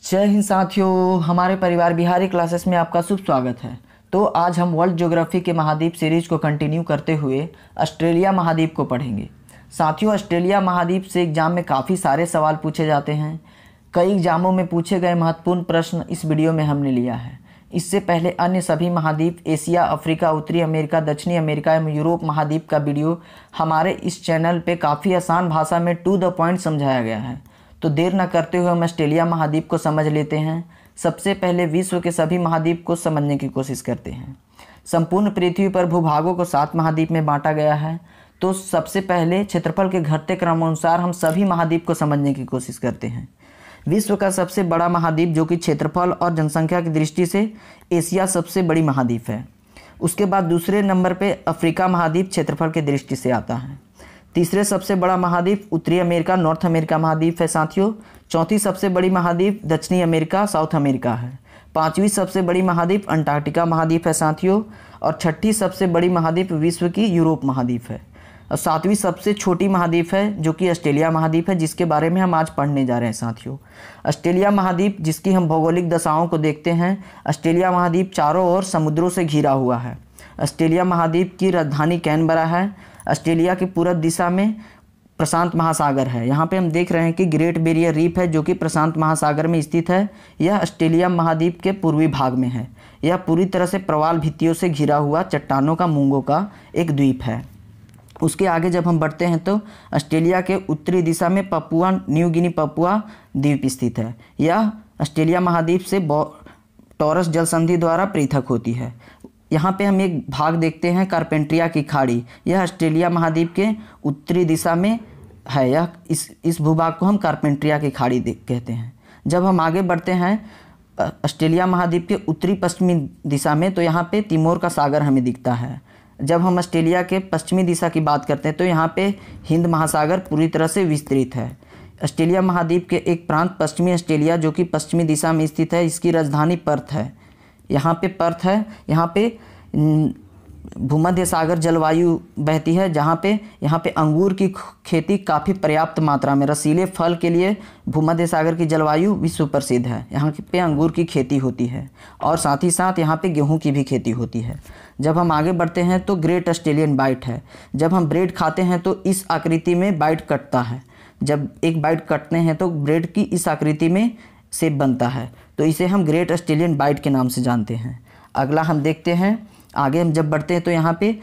जय हिंद साथियों, हमारे परिवार बिहारी क्लासेस में आपका शुभ स्वागत है। तो आज हम वर्ल्ड ज्योग्राफी के महाद्वीप सीरीज को कंटिन्यू करते हुए ऑस्ट्रेलिया महाद्वीप को पढ़ेंगे। साथियों, ऑस्ट्रेलिया महाद्वीप से एग्जाम में काफ़ी सारे सवाल पूछे जाते हैं। कई एग्जामों में पूछे गए महत्वपूर्ण प्रश्न इस वीडियो में हमने लिया है। इससे पहले अन्य सभी महाद्वीप एशिया, अफ्रीका, उत्तरी अमेरिका, दक्षिणी अमेरिका एवं यूरोप महाद्वीप का वीडियो हमारे इस चैनल पे काफ़ी आसान भाषा में टू द पॉइंट समझाया गया है। तो देर न करते हुए हम ऑस्ट्रेलिया महाद्वीप को समझ लेते हैं। सबसे पहले विश्व के सभी महाद्वीप को समझने की कोशिश करते हैं। संपूर्ण पृथ्वी पर भूभागों को 7 महाद्वीप में बांटा गया है। तो सबसे पहले क्षेत्रफल के घटते क्रमानुसार हम सभी महाद्वीप को समझने की कोशिश करते हैं। विश्व का सबसे बड़ा महाद्वीप जो कि क्षेत्रफल और जनसंख्या की दृष्टि से एशिया सबसे बड़ी महाद्वीप है। उसके बाद दूसरे नंबर पे अफ्रीका महाद्वीप क्षेत्रफल की दृष्टि से आता है। तीसरे सबसे बड़ा महाद्वीप उत्तरी अमेरिका, नॉर्थ अमेरिका महाद्वीप है साथियों। चौथी सबसे बड़ी महाद्वीप दक्षिणी अमेरिका, साउथ अमेरिका है। पांचवी सबसे बड़ी महाद्वीप अंटार्कटिका महाद्वीप है साथियों। और छठी सबसे बड़ी महाद्वीप विश्व की यूरोप महाद्वीप है। और सातवीं सबसे छोटी महाद्वीप है जो कि ऑस्ट्रेलिया महाद्वीप है, जिसके बारे में हम आज पढ़ने जा रहे हैं साथियों। ऑस्ट्रेलिया महाद्वीप जिसकी हम भौगोलिक दशाओं को देखते हैं। ऑस्ट्रेलिया महाद्वीप चारों ओर समुद्रों से घिरा हुआ है। ऑस्ट्रेलिया महाद्वीप की राजधानी कैनबरा है। ऑस्ट्रेलिया की पूरब दिशा में प्रशांत महासागर है। यहाँ पे हम देख रहे हैं कि ग्रेट बैरियर रीफ है जो कि प्रशांत महासागर में स्थित है। यह ऑस्ट्रेलिया महाद्वीप के पूर्वी भाग में है। यह पूरी तरह से प्रवाल भित्तियों से घिरा हुआ चट्टानों का मूंगों का एक द्वीप है। उसके आगे जब हम बढ़ते हैं तो ऑस्ट्रेलिया के उत्तरी दिशा में पपुआ न्यू गिनी पपुआ द्वीप स्थित है। यह ऑस्ट्रेलिया महाद्वीप से टॉरस जल संधि द्वारा पृथक होती है। यहाँ पे हम एक भाग देखते हैं कार्पेंट्रिया की खाड़ी। यह ऑस्ट्रेलिया महाद्वीप के उत्तरी दिशा में है। यह इस भूभाग को हम कार्पेंट्रिया की खाड़ी कहते हैं। जब हम आगे बढ़ते हैं ऑस्ट्रेलिया महाद्वीप के उत्तरी पश्चिमी दिशा में तो यहाँ पे तिमोर का सागर हमें दिखता है। जब हम ऑस्ट्रेलिया के पश्चिमी दिशा की बात करते हैं तो यहाँ पे हिंद महासागर पूरी तरह से विस्तृत है। ऑस्ट्रेलिया महाद्वीप के एक प्रांत पश्चिमी ऑस्ट्रेलिया जो कि पश्चिमी दिशा में स्थित है, इसकी राजधानी पर्थ है। यहाँ पे पर्थ है। यहाँ पे भूमध्य सागर जलवायु बहती है, जहाँ पे यहाँ पे अंगूर की खेती काफ़ी पर्याप्त मात्रा में, रसीले फल के लिए भूमध्य सागर की जलवायु विश्व प्रसिद्ध है। यहाँ पे अंगूर की खेती होती है और साथ ही साथ यहाँ पे गेहूं की भी खेती होती है। जब हम आगे बढ़ते हैं तो ग्रेट ऑस्ट्रेलियन बाइट है। जब हम ब्रेड खाते हैं तो इस आकृति में बाइट कटता है। जब एक बाइट कटते हैं तो ब्रेड की इस आकृति में शेप बनता है, तो इसे हम ग्रेट ऑस्ट्रेलियन बाइट के नाम से जानते हैं। अगला हम देखते हैं, आगे हम जब बढ़ते हैं तो यहाँ पे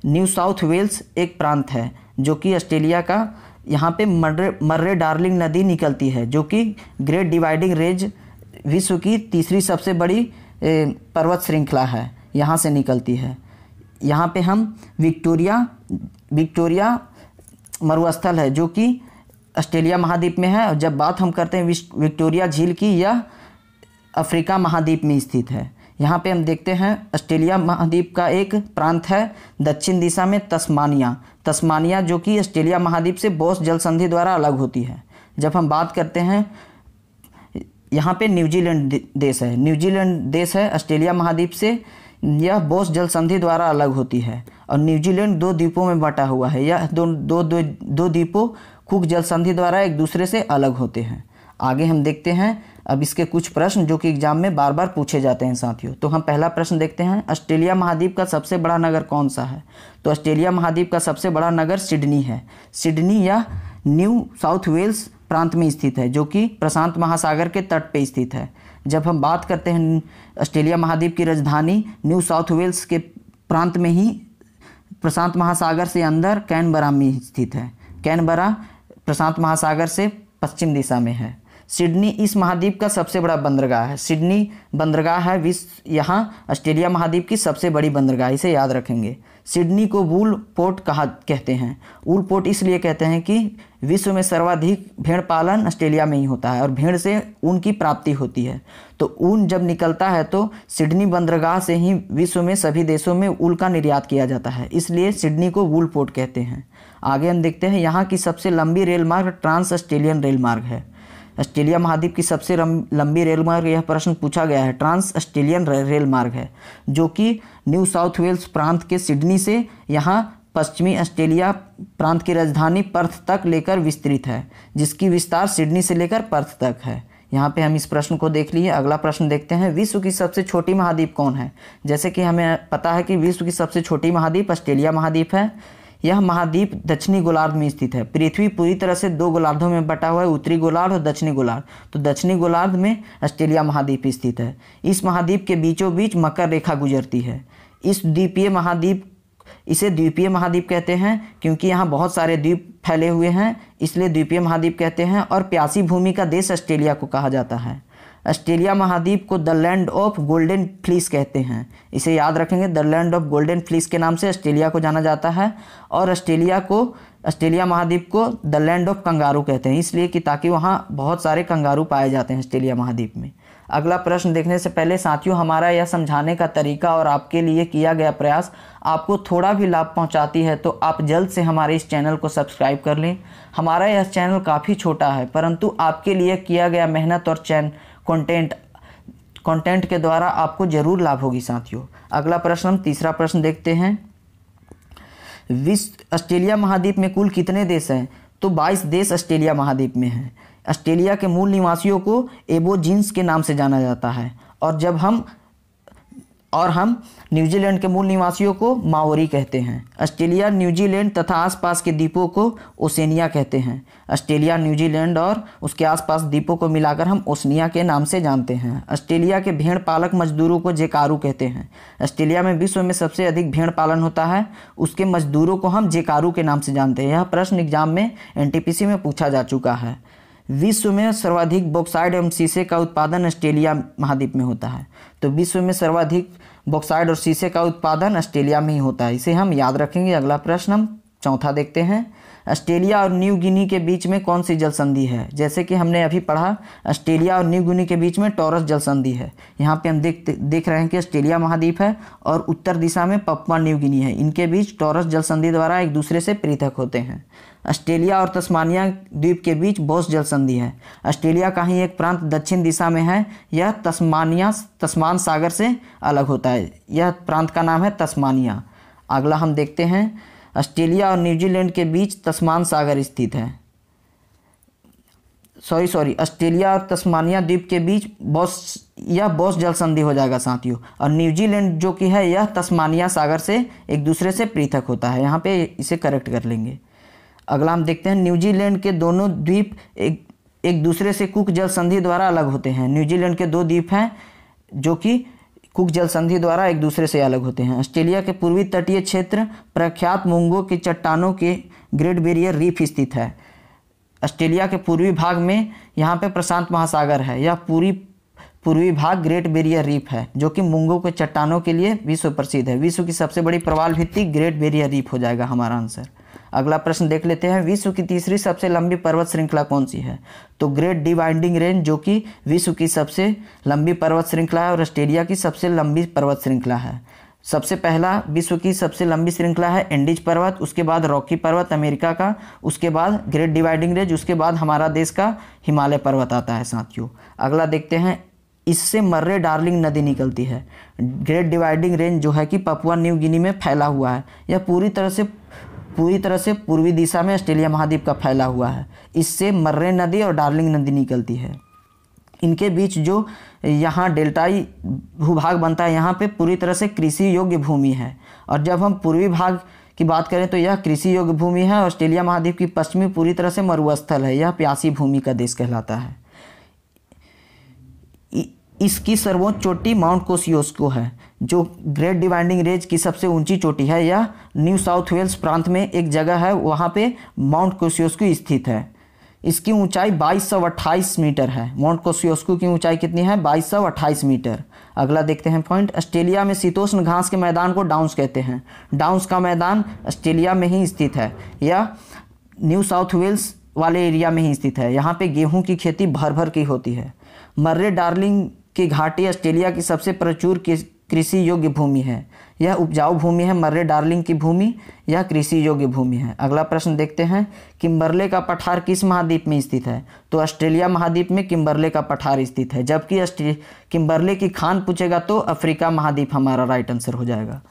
न्यू साउथ वेल्स एक प्रांत है जो कि ऑस्ट्रेलिया का, यहाँ पे मर्रे डार्लिंग नदी निकलती है जो कि ग्रेट डिवाइडिंग रेंज विश्व की तीसरी सबसे बड़ी पर्वत श्रृंखला है, यहाँ से निकलती है। यहाँ पे हम विक्टोरिया मरुस्थल है जो कि ऑस्ट्रेलिया महाद्वीप में है। और जब बात हम करते हैं विक्टोरिया झील की, यह अफ्रीका महाद्वीप में स्थित है। यहाँ पे हम देखते हैं ऑस्ट्रेलिया महाद्वीप का एक प्रांत है दक्षिण दिशा में तस्मानिया जो कि ऑस्ट्रेलिया महाद्वीप से बोस जल संधि द्वारा अलग होती है। जब हम बात करते हैं यहाँ पे न्यूजीलैंड देश है। न्यूजीलैंड देश है ऑस्ट्रेलिया महाद्वीप से, यह बोस जल संधि द्वारा अलग होती है। और न्यूजीलैंड 2 द्वीपों में बटा हुआ है। यह दो द्वीपों कुक जल संधि द्वारा एक दूसरे से अलग होते हैं। आगे हम देखते हैं अब इसके कुछ प्रश्न जो कि एग्जाम में बार बार पूछे जाते हैं साथियों। तो हम पहला प्रश्न देखते हैं, ऑस्ट्रेलिया महाद्वीप का सबसे बड़ा नगर कौन सा है? तो ऑस्ट्रेलिया महाद्वीप का सबसे बड़ा नगर सिडनी है। सिडनी या न्यू साउथ वेल्स प्रांत में स्थित है जो कि प्रशांत महासागर के तट पे स्थित है। जब हम बात करते हैं ऑस्ट्रेलिया महाद्वीप की राजधानी न्यू साउथ वेल्स के प्रांत में ही प्रशांत महासागर से अंदर कैनबरा में स्थित है। कैनबरा प्रशांत महासागर से पश्चिम दिशा में है। सिडनी इस महाद्वीप का सबसे बड़ा बंदरगाह है। सिडनी बंदरगाह है यहाँ ऑस्ट्रेलिया महाद्वीप की सबसे बड़ी बंदरगाह, इसे याद रखेंगे। सिडनी को वूल पोर्ट कहते हैं। वूल पोर्ट इसलिए कहते हैं कि विश्व में सर्वाधिक भेड़ पालन ऑस्ट्रेलिया में ही होता है और भेड़ से ऊन की प्राप्ति होती है। तो ऊन जब निकलता है तो सिडनी बंदरगाह से ही विश्व में सभी देशों में ऊल का निर्यात किया जाता है, इसलिए सिडनी को वूल पोर्ट कहते हैं। आगे हम देखते हैं, यहाँ की सबसे लंबी रेल मार्ग ट्रांस ऑस्ट्रेलियन रेल मार्ग है। ऑस्ट्रेलिया महाद्वीप की सबसे लंबी रेल मार्ग, यह प्रश्न पूछा गया है, ट्रांस ऑस्ट्रेलियन रेल मार्ग है जो कि न्यू साउथ वेल्स प्रांत के सिडनी से यहाँ पश्चिमी ऑस्ट्रेलिया प्रांत की राजधानी पर्थ तक लेकर विस्तृत है, जिसकी विस्तार सिडनी से लेकर पर्थ तक है। यहाँ पे हम इस प्रश्न को देख लिए। अगला प्रश्न देखते हैं, विश्व की सबसे छोटी महाद्वीप कौन है? जैसे कि हमें पता है कि विश्व की सबसे छोटी महाद्वीप ऑस्ट्रेलिया महाद्वीप है। यह महाद्वीप दक्षिणी गोलार्ध में स्थित है। पृथ्वी पूरी तरह से 2 गोलार्धों में बटा हुआ है, उत्तरी गोलार्ध और दक्षिणी गोलार्ध। तो दक्षिणी गोलार्ध में ऑस्ट्रेलिया महाद्वीप स्थित है। इस महाद्वीप के बीचों बीच मकर रेखा गुजरती है। इसे द्वीपीय महाद्वीप कहते हैं क्योंकि यहाँ बहुत सारे द्वीप फैले हुए हैं, इसलिए द्वीपीय महाद्वीप कहते हैं। और प्यासी भूमि का देश ऑस्ट्रेलिया को कहा जाता है। ऑस्ट्रेलिया महाद्वीप को the land of golden fleece कहते हैं। इसे याद रखेंगे, the land of golden fleece के नाम से ऑस्ट्रेलिया को जाना जाता है। और ऑस्ट्रेलिया महाद्वीप को द लैंड ऑफ कंगारू कहते हैं, इसलिए कि ताकि वहाँ बहुत सारे कंगारू पाए जाते हैं ऑस्ट्रेलिया महाद्वीप में। अगला प्रश्न देखने से पहले साथियों, हमारा यह समझाने का तरीका और आपके लिए किया गया प्रयास आपको थोड़ा भी लाभ पहुंचाती है तो आप जल्द से हमारे इस चैनल को सब्सक्राइब कर लें। हमारा यह चैनल काफ़ी छोटा है, परंतु आपके लिए किया गया मेहनत और कंटेंट के द्वारा आपको ज़रूर लाभ होगी साथियों। अगला प्रश्न, हम तीसरा प्रश्न देखते हैं। ऑस्ट्रेलिया महाद्वीप में कुल कितने देश हैं? तो 22 देश ऑस्ट्रेलिया महाद्वीप में हैं। ऑस्ट्रेलिया के मूल निवासियों को एबोजिन्स के नाम से जाना जाता है और हम न्यूजीलैंड के मूल निवासियों को माओरी कहते हैं। ऑस्ट्रेलिया, न्यूजीलैंड तथा आसपास के द्वीपों को ओसेनिया कहते हैं। ऑस्ट्रेलिया, न्यूजीलैंड और उसके आसपास द्वीपों को मिलाकर हम ओसनिया के नाम से जानते हैं। ऑस्ट्रेलिया के भेड़ पालक मजदूरों को जेकारू कहते हैं। ऑस्ट्रेलिया में विश्व में सबसे अधिक भेड़ पालन होता है, उसके मजदूरों को हम जेकारू के नाम से जानते हैं। यह प्रश्न एग्जाम में एनटीपीसी में पूछा जा चुका है। विश्व में सर्वाधिक बॉक्साइड एवं शीशे का उत्पादन ऑस्ट्रेलिया महाद्वीप में होता है। तो विश्व में सर्वाधिक बॉक्साइड और शीशे का उत्पादन ऑस्ट्रेलिया में ही होता है, इसे हम याद रखेंगे। अगला प्रश्न हम चौथा देखते हैं। ऑस्ट्रेलिया और न्यू गिनी के बीच में कौन सी जल संधि है? जैसे कि हमने अभी पढ़ा, ऑस्ट्रेलिया और न्यू गिनी के बीच में टॉरस जल संधि है। यहाँ पे हम देख रहे हैं कि ऑस्ट्रेलिया महाद्वीप है और उत्तर दिशा में पपुआ न्यू गिनी है। इनके बीच टॉरस जल संधि द्वारा एक दूसरे से पृथक होते हैं। ऑस्ट्रेलिया और तस्मानिया द्वीप के बीच बोस जल संधि है। ऑस्ट्रेलिया का ही एक प्रांत दक्षिण दिशा में है, यह तस्मान सागर से अलग होता है। यह प्रांत का नाम है तस्मानिया। अगला हम देखते हैं, ऑस्ट्रेलिया और न्यूजीलैंड के बीच तस्मान सागर स्थित है। ऑस्ट्रेलिया और तस्मानिया द्वीप के बीच बोस जल संधि हो जाएगा साथियों। और न्यूजीलैंड जो कि है यह तस्मानिया सागर से एक दूसरे से पृथक होता है। यहाँ पे इसे करेक्ट कर लेंगे। अगला हम देखते हैं, न्यूजीलैंड के दोनों द्वीप एक दूसरे से कुक जल संधि द्वारा अलग होते हैं। न्यूजीलैंड के 2 द्वीप हैं जो कि कुक जल संधि द्वारा एक दूसरे से अलग होते हैं। ऑस्ट्रेलिया के पूर्वी तटीय क्षेत्र प्रख्यात मुंगो की चट्टानों के ग्रेट बैरियर रीफ स्थित है। ऑस्ट्रेलिया के पूर्वी भाग में यहाँ पे प्रशांत महासागर है। यह पूर्वी भाग ग्रेट बैरियर रीफ है जो कि मुंगो के चट्टानों के लिए विश्व प्रसिद्ध है। विश्व की सबसे बड़ी प्रवाल भित्ति ग्रेट बैरियर रीफ हो जाएगा हमारा आंसर। अगला प्रश्न देख लेते हैं, विश्व की तीसरी सबसे लंबी पर्वत श्रृंखला कौन सी है? तो ग्रेट डिवाइडिंग रेंज जो कि विश्व की सबसे लंबी पर्वत श्रृंखला है और ऑस्ट्रेलिया की सबसे लंबी पर्वत श्रृंखला है। सबसे पहला विश्व की सबसे लंबी श्रृंखला है एंडीज पर्वत, उसके बाद रॉकी पर्वत अमेरिका का, उसके बाद ग्रेट डिवाइडिंग रेंज, उसके बाद हमारा देश का हिमालय पर्वत आता है साथियों। अगला देखते हैं, इससे मर्रे डार्लिंग नदी निकलती है। ग्रेट डिवाइडिंग रेंज जो है कि पपुआ न्यू गिनी में फैला हुआ है। यह पूरी तरह से पूर्वी दिशा में ऑस्ट्रेलिया महाद्वीप का फैला हुआ है। इससे मर्रे नदी और डार्लिंग नदी निकलती है। इनके बीच जो यहाँ डेल्टाई भूभाग बनता है, यहाँ पे पूरी तरह से कृषि योग्य भूमि है। और जब हम पूर्वी भाग की बात करें तो यह कृषि योग्य भूमि है। ऑस्ट्रेलिया महाद्वीप की पश्चिमी पूरी तरह से मरुस्थल है। यह प्यासी भूमि का देश कहलाता है। इसकी सर्वोच्च चोटी माउंट कोसियोस्को है जो ग्रेट डिवाइडिंग रेंज की सबसे ऊंची चोटी है। यह न्यू साउथ वेल्स प्रांत में एक जगह है, वहाँ पे माउंट कोसियोस्को स्थित है। इसकी ऊंचाई 2228 मीटर है। माउंट कोसियोस्को की ऊंचाई कितनी है? 2228 मीटर। अगला देखते हैं पॉइंट, ऑस्ट्रेलिया में शीतोष्ण घास के मैदान को डाउन्स कहते हैं। डाउन्स का मैदान ऑस्ट्रेलिया में ही स्थित है। यह न्यू साउथ वेल्स वाले एरिया में ही स्थित है। यहाँ पे गेहूँ की खेती भर भर की होती है। मर्रे डार्लिंग की घाटी ऑस्ट्रेलिया की सबसे प्रचुर कृषि योग्य भूमि है। यह उपजाऊ भूमि है। मर्रे डार्लिंग की भूमि यह कृषि योग्य भूमि है। अगला प्रश्न देखते हैं, किम्बरले का पठार किस महाद्वीप में स्थित है? तो ऑस्ट्रेलिया महाद्वीप में किम्बरले का पठार स्थित है। जबकि किम्बरले की खान पूछेगा तो अफ्रीका महाद्वीप हमारा राइट आंसर हो जाएगा।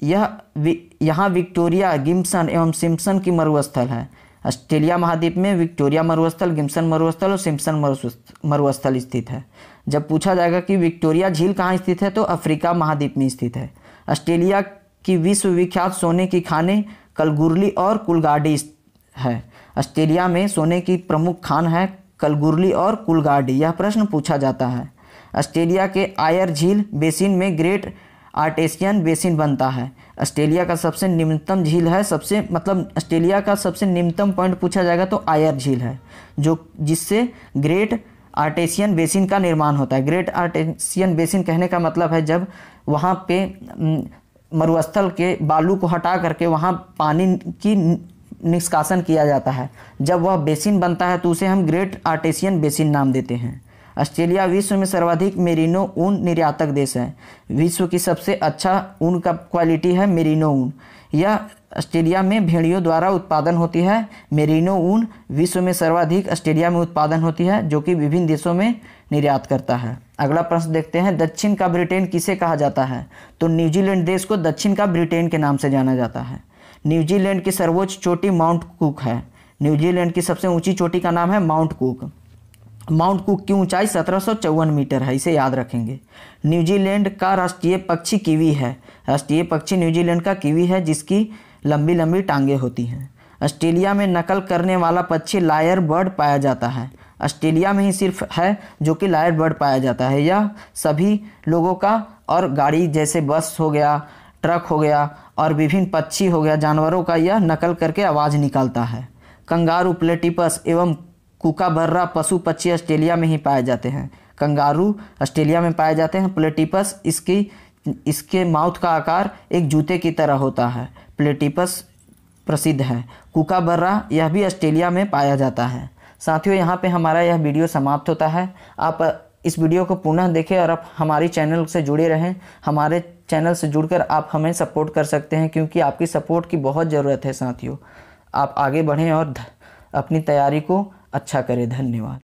यहाँ विक्टोरिया, गिम्सन एवं सिम्पसन की मरुस्थल है। ऑस्ट्रेलिया महाद्वीप में विक्टोरिया मरुस्थल, गिब्सन मरुस्थल और सिम्पसन मरुस्थल स्थित है। जब पूछा जाएगा कि विक्टोरिया झील कहाँ स्थित है तो अफ्रीका महाद्वीप में स्थित है। ऑस्ट्रेलिया की विश्वविख्यात सोने की खानें कलगुरली और कूलगार्डी है। ऑस्ट्रेलिया में सोने की प्रमुख खान है कलगुरली और कूलगार्डी। यह प्रश्न पूछा जाता है। ऑस्ट्रेलिया के आयर झील बेसिन में ग्रेट आर्टेसियन बेसिन बनता है। ऑस्ट्रेलिया का सबसे निम्नतम झील है, ऑस्ट्रेलिया का सबसे निम्नतम पॉइंट पूछा जाएगा तो आयर झील है, जिससे ग्रेट आर्टेसियन बेसिन का निर्माण होता है। ग्रेट आर्टेसियन बेसिन कहने का मतलब है जब वहाँ पे मरुस्थल के बालू को हटा करके वहाँ पानी की निष्कासन किया जाता है, जब वह बेसिन बनता है तो उसे हम ग्रेट आर्टेसियन बेसिन नाम देते हैं। ऑस्ट्रेलिया विश्व में सर्वाधिक मेरिनो ऊन निर्यातक देश है। विश्व की सबसे अच्छा ऊन का क्वालिटी है मेरिनो ऊन। यह ऑस्ट्रेलिया में भेड़ियों द्वारा उत्पादन होती है। मेरिनो ऊन विश्व में सर्वाधिक ऑस्ट्रेलिया में उत्पादन होती है, जो कि विभिन्न देशों में निर्यात करता है। अगला प्रश्न देखते हैं, दक्षिण का ब्रिटेन किसे कहा जाता है? तो न्यूजीलैंड देश को दक्षिण का ब्रिटेन के नाम से जाना जाता है। न्यूजीलैंड की सर्वोच्च चोटी माउंट कुक है। न्यूजीलैंड की सबसे ऊंची चोटी का नाम है माउंट कुक। माउंट कुक की ऊंचाई 1754 मीटर है, इसे याद रखेंगे। न्यूजीलैंड का राष्ट्रीय पक्षी कीवी है। राष्ट्रीय पक्षी न्यूजीलैंड का कीवी है, जिसकी लंबी लंबी टांगें होती हैं। ऑस्ट्रेलिया में नकल करने वाला पक्षी लायर बर्ड पाया जाता है। ऑस्ट्रेलिया में ही सिर्फ है जो कि लायर बर्ड पाया जाता है। यह सभी लोगों का और गाड़ी जैसे बस हो गया, ट्रक हो गया और विभिन्न पक्षी हो गया, जानवरों का यह नकल करके आवाज़ निकालता है। कंगारू, प्लेटिपस एवं कूकाबर्रा पशु पक्षी ऑस्ट्रेलिया में ही पाए जाते हैं। कंगारू ऑस्ट्रेलिया में पाए जाते हैं। प्लेटिपस इसके माउथ का आकार एक जूते की तरह होता है। प्लेटिपस प्रसिद्ध है। कूकाबर्रा यह भी ऑस्ट्रेलिया में पाया जाता है। साथियों, यहाँ पे हमारा यह वीडियो समाप्त होता है। आप इस वीडियो को पुनः देखें और आप हमारी चैनल से जुड़े रहें। हमारे चैनल से जुड़कर आप हमें सपोर्ट कर सकते हैं, क्योंकि आपकी सपोर्ट की बहुत ज़रूरत है। साथियों, आप आगे बढ़ें और अपनी तैयारी को अच्छा करें। धन्यवाद।